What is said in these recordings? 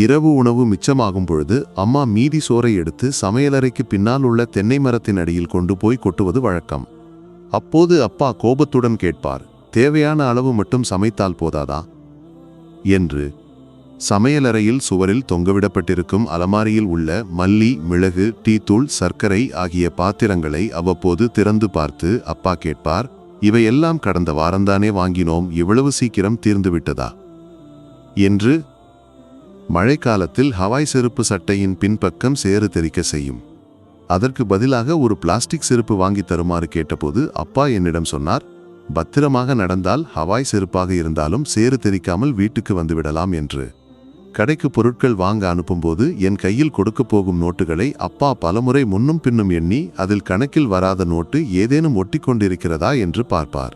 இரவு உணவு மிச்சமாகும் பொழுது அம்மா மீதி சோறை எடுத்து சமையலறைக்கு பின்னால் உள்ள தென்னை மரத்தின் அடியில் கொண்டு போய் கொட்டுவது வழக்கம். அப்போது அப்பா கோபத்துடன் கேட்பார், தேவையான அளவு மட்டும் சமைத்தால் போதாதா என்று. சமையலறையில் சுவரில் தொங்கவிடப்பட்டிருக்கும் அலமாரியில் உள்ள மல்லி, மிளகு, டீத்தூள், சர்க்கரை ஆகிய பாத்திரங்களை அவ்வப்போது திறந்து பார்த்து அப்பா கேட்பார், இவையெல்லாம் கடந்த வாரந்தானே வாங்கினோம், இவ்வளவு சீக்கிரம் தீர்ந்துவிட்டதா என்று. மழைக்காலத்தில் ஹவாய் செருப்பு சட்டையின் பின்பக்கம் சேறு தெறிக்க செய்யும். அதற்கு பதிலாக ஒரு பிளாஸ்டிக் செருப்பு வாங்கி தருமாறு கேட்டபோது அப்பா என்னிடம் சொன்னார், பத்திரமாக நடந்தால் ஹவாய் செருப்பாக இருந்தாலும் சேறு தெறிக்காமல் வீட்டுக்கு வந்துவிடலாம் என்று. கடைக்கு பொருட்கள் வாங்க அனுப்பும்போது என் கையில் கொடுக்க போகும் நோட்டுகளை அப்பா பலமுறை முன்னும் பின்னும் எண்ணி அதில் கணக்கில் வராத நோட்டு ஏதேனும் ஒட்டி கொண்டிருக்கிறதா என்று பார்ப்பார்.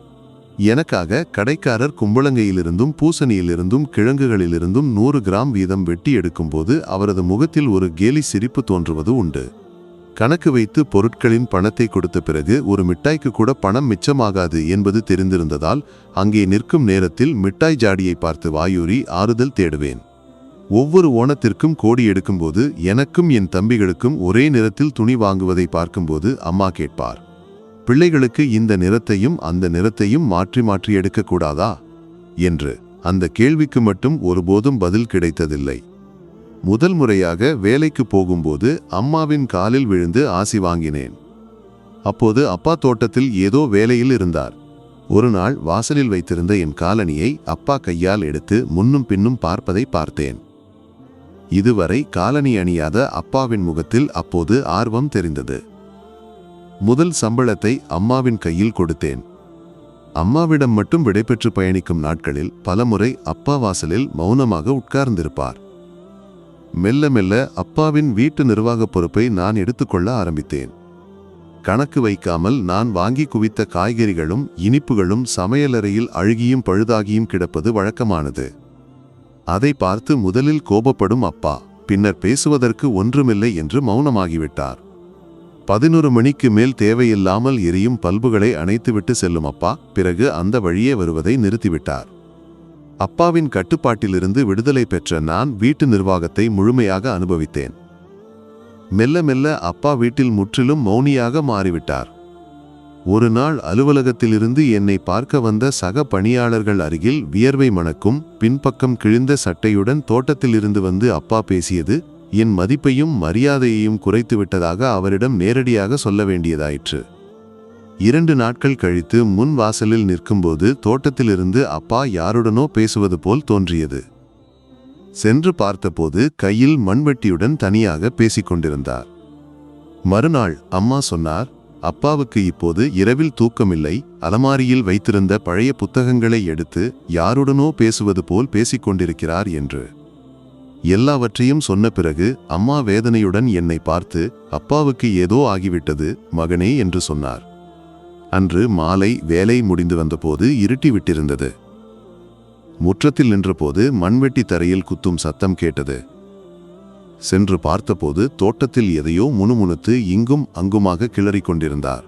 எனக்காக கடைக்காரர் கும்பளங்கையிலிருந்தும் பூசணியிலிருந்தும் கிழங்குகளிலிருந்தும் 100 கிராம் வீதம் வெட்டி எடுக்கும்போது அவரது முகத்தில் ஒரு கேலி சிரிப்பு தோன்றுவது உண்டு. கணக்கு வைத்து பொருட்களின் பணத்தை கொடுத்த பிறகு ஒரு மிட்டாய்க்கு கூட பணம் மிச்சமாகாது என்பது தெரிந்திருந்ததால் அங்கே நிற்கும் நேரத்தில் மிட்டாய் ஜாடியை பார்த்து வாயூறி ஆறுதல் தேடுவேன். ஒவ்வொரு ஓணத்திற்கும் கோடி எடுக்கும்போது எனக்கும் என் தம்பிகளுக்கும் ஒரே நிறத்தில் துணி வாங்குவதை பார்க்கும்போது அம்மா கேட்பார், பிள்ளைகளுக்கு இந்த நிறத்தையும் அந்த நிறத்தையும் மாற்றி மாற்றி எடுக்கக்கூடாதா என்று. அந்த கேள்விக்கு மட்டும் ஒருபோதும் பதில் கிடைத்ததில்லை. முதல் முறையாக வேலைக்கு போகும்போது அம்மாவின் காலில் விழுந்து ஆசி வாங்கினேன். அப்போது அப்பா தோட்டத்தில் ஏதோ வேலையில் இருந்தார். ஒரு நாள் வாசலில் வைத்திருந்த என் காலணியை அப்பா கையால் எடுத்து முன்னும் பின்னும் பார்ப்பதை பார்த்தேன். இதுவரை காலணி அணியாத அப்பாவின் முகத்தில் அப்போது ஆர்வம் தெரிந்தது. முதல் சம்பளத்தை அம்மாவின் கையில் கொடுத்தேன். அம்மாவிடம் மட்டும் விடைபெற்று பயணிக்கும் நாட்களில் பலமுறை அப்பா வாசலில் மௌனமாக உட்கார்ந்திருப்பார். மெல்ல மெல்ல அப்பாவின் வீட்டு நிர்வாக பொறுப்பை நான் எடுத்துக்கொள்ள ஆரம்பித்தேன். கணக்கு வைக்காமல் நான் வாங்கி குவித்த காய்கறிகளும் இனிப்புகளும் சமையலறையில் அழுகியும் பழுதாகியும் கிடப்பது வழக்கமானது. அதை பார்த்து முதலில் கோபப்படும் அப்பா பின்னர் பேசுவதற்கு ஒன்றுமில்லை என்று மௌனமாகிவிட்டார். 11 மணிக்கு மேல் தேவையில்லாமல் எரியும் பல்புகளை அணைத்துவிட்டு செல்லும் அப்பா பிறகு அந்த வழியே வருவதை நிறுத்திவிட்டார். அப்பாவின் கட்டுப்பாட்டிலிருந்து விடுதலை பெற்ற நான் வீட்டு நிர்வாகத்தை முழுமையாக அனுபவித்தேன். மெல்ல மெல்ல அப்பா வீட்டில் முற்றிலும் மௌனியாக மாறிவிட்டார். ஒரு நாள் அலுவலகத்திலிருந்து என்னை பார்க்க வந்த சக பணியாளர்கள் அருகில் வியர்வை மணக்கும் பின்பக்கம் கிழிந்த சட்டையுடன் தோட்டத்திலிருந்து வந்து அப்பா பேசியது என் மதிப்பையும் மரியாதையையும் குறைத்து விட்டதாக அவரிடம் நேரடியாக சொல்ல வேண்டியதாயிற்று. 2 நாட்கள் கழித்து முன் வாசலில் நிற்கும்போது தோட்டத்திலிருந்து அப்பா யாருடனோ பேசுவது போல் தோன்றியது. சென்று பார்த்தபோது கையில் மண்வெட்டியுடன் தனியாக பேசிக்கொண்டிருந்தார். மறுநாள் அம்மா சொன்னார், அப்பாவுக்கு இப்போது இரவில் தூக்கமில்லை, அலமாரியில் வைத்திருந்த பழைய புத்தகங்களை எடுத்து யாருடனோ பேசுவது போல் பேசிக்கொண்டிருக்கிறார் என்று. எல்லாவற்றையும் சொன்ன பிறகு அம்மா வேதனையுடன் என்னை பார்த்து, அப்பாவுக்கு ஏதோ ஆகிவிட்டது மகனே என்று சொன்னார். அன்று மாலை வேலை முடிந்து வந்தபோது இருட்டிவிட்டிருந்தது. முற்றத்தில் நின்றபோது மண்வெட்டி தரையில் குத்தும் சத்தம் கேட்டது. சென்று பார்த்தபோது தோட்டத்தில் எதையோ முணுமுணுத்து இங்கும் அங்குமாக கிளறிக் கொண்டிருந்தார்.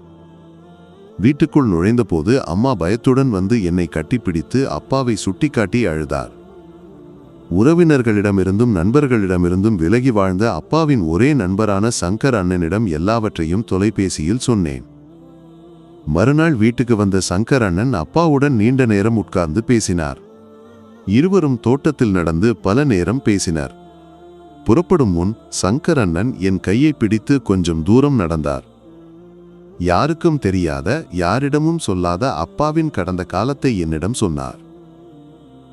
வீட்டுக்குள் நுழைந்தபோது அம்மா பயத்துடன் வந்து என்னை கட்டிப்பிடித்து அப்பாவை சுட்டிக்காட்டி அழுதார். உறவினர்களிடமிருந்தும் நண்பர்களிடமிருந்தும் விலகி வாழ்ந்த அப்பாவின் ஒரே நண்பரான சங்கர் அண்ணனிடம் எல்லாவற்றையும் தொலைபேசியில் சொன்னேன். மறுநாள் வீட்டுக்கு வந்த சங்கர் அண்ணன் அப்பாவுடன் நீண்ட நேரம் உட்கார்ந்து பேசினார். இருவரும் தோட்டத்தில் நடந்து பல நேரம் பேசினார். புறப்படும் முன் சங்கர் அண்ணன் என் கையை பிடித்து கொஞ்சம் தூரம் நடந்தார். யாருக்கும் தெரியாத, யாரிடமும் சொல்லாத அப்பாவின் கடந்த காலத்தை என்னிடம் சொன்னார்.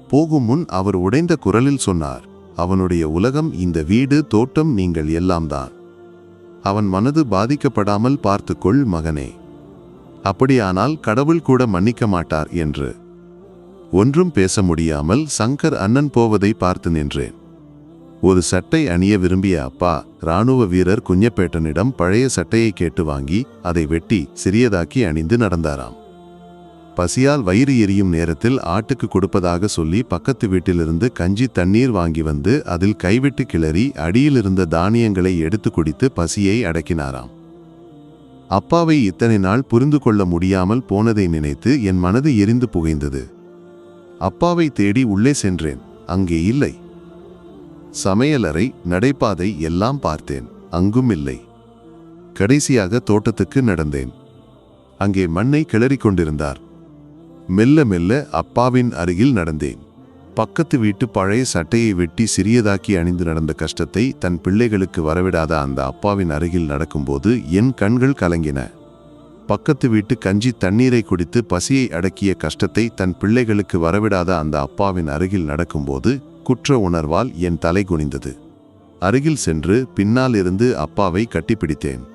போகும் முன் அவர் உடைந்த குரலில் சொன்னார், அவனுடைய உலகம் இந்த வீடு, தோட்டம், நீங்கள் எல்லாம்தான். அவன் மனது பாதிக்கப்படாமல் பார்த்துக்கொள் மகனே. அப்படியானால் கடவுள் கூட மன்னிக்க மாட்டார் என்று. ஒன்றும் பேச முடியாமல் சங்கர் அண்ணன் போவதை பார்த்து நின்றேன். ஒரு சட்டை அணிய விரும்பிய அப்பா இராணுவ வீரர் குஞ்சப்பேட்டனிடம் பழைய சட்டையை கேட்டு வாங்கி அதை வெட்டி சிறியதாக்கி அணிந்து நடந்தாராம். பசியால் வயிறு எரியும் நேரத்தில் ஆட்டுக்கு கொடுப்பதாக சொல்லி பக்கத்து வீட்டிலிருந்து கஞ்சி தண்ணீர் வாங்கி வந்து அதில் கைவிட்டு கிளறி அடியிலிருந்த தானியங்களை எடுத்து குடித்து பசியை அடக்கினாராம். அப்பாவை இத்தனை நாள் புரிந்து கொள்ள முடியாமல் போனதை நினைத்து என் மனது எரிந்து புகைந்தது. அப்பாவை தேடி உள்ளே சென்றேன். அங்கே இல்லை. சமையலறை, நடைபாதை எல்லாம் பார்த்தேன். அங்கும் இல்லை. கடைசியாக தோட்டத்துக்கு நடந்தேன். அங்கே மண்ணை கிளறிக் கொண்டிருந்தார். மெல்ல மெல்ல அப்பாவின் அருகில் நடந்தேன். பக்கத்து வீட்டு பழைய சட்டையை வெட்டி சிறியதாக்கி அணிந்து நடந்த கஷ்டத்தை தன் பிள்ளைகளுக்கு வரவிடாத அந்த அப்பாவின் அருகில் நடக்கும்போது என் கண்கள் கலங்கின. பக்கத்து வீட்டு கஞ்சி தண்ணீரை குடித்து பசியை அடக்கிய கஷ்டத்தை தன் பிள்ளைகளுக்கு வரவிடாத அந்த அப்பாவின் அருகில் நடக்கும்போது குற்ற உணர்வால் என் தலை குனிந்தது. அருகில் சென்று பின்னால் இருந்து அப்பாவை கட்டிப்பிடித்தேன்.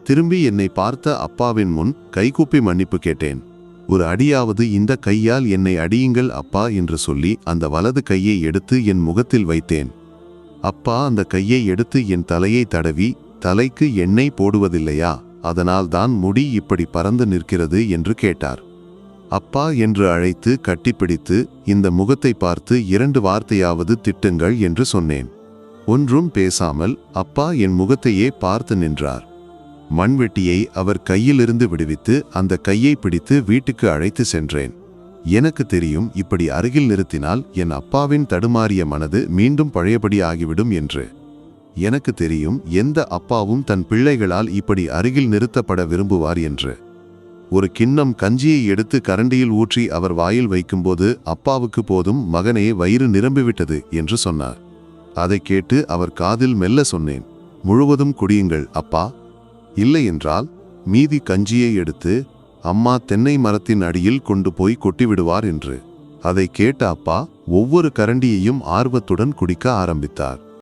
திரும்பி என்னை பார்த்த அப்பாவின் முன் கைகூப்பி மன்னிப்பு கேட்டேன். ஒரு அடியாவது இந்த கையால் என்னை அடியுங்கள் அப்பா என்று சொல்லி அந்த வலது கையை எடுத்து என் முகத்தில் வைத்தேன். அப்பா அந்த கையை எடுத்து என் தலையை தடவி, தலைக்கு எண்ணெய் போடுவதில்லையா, அதனால் தான் முடி இப்படி பறந்து நிற்கிறது என்று கேட்டார். அப்பா என்று அழைத்து கட்டிப்பிடித்து இந்த முகத்தை பார்த்து 2 வார்த்தையாவது திட்டுங்கள் என்று சொன்னேன். ஒன்றும் பேசாமல் அப்பா என் முகத்தையே பார்த்து நின்றார். மண்வெட்டியை அவர் கையிலிருந்து விடுவித்து அந்த கையை பிடித்து வீட்டுக்கு அழைத்து சென்றேன். எனக்கு தெரியும், இப்படி அருகில் நிறுத்தினால் என் அப்பாவின் தடுமாறிய மனது மீண்டும் பழையபடி ஆகிவிடும் என்று. எனக்கு தெரியும், எந்த அப்பாவும் தன் பிள்ளைகளால் இப்படி அருகில் நிறுத்தப்பட விரும்புவார் என்று. ஒரு கிண்ணம் கஞ்சியை எடுத்து கரண்டியில் ஊற்றி அவர் வாயில் வைக்கும்போது அப்பாவுக்கு போதும் மகனே, வயிறு நிரம்பிவிட்டது என்று சொன்னார். அதை கேட்டு அவர் காதில் மெல்ல சொன்னேன், முழுவதும் குடியுங்கள் அப்பா. இல்லை என்றால் மீதி கஞ்சியை எடுத்து அம்மா தென்னை மரத்தின் அடியில் கொண்டு போய் கொட்டிவிடுவார் என்று. அதை கேட்ட அப்பா ஒவ்வொரு கரண்டியையும் ஆர்வத்துடன் குடிக்க ஆரம்பித்தார்.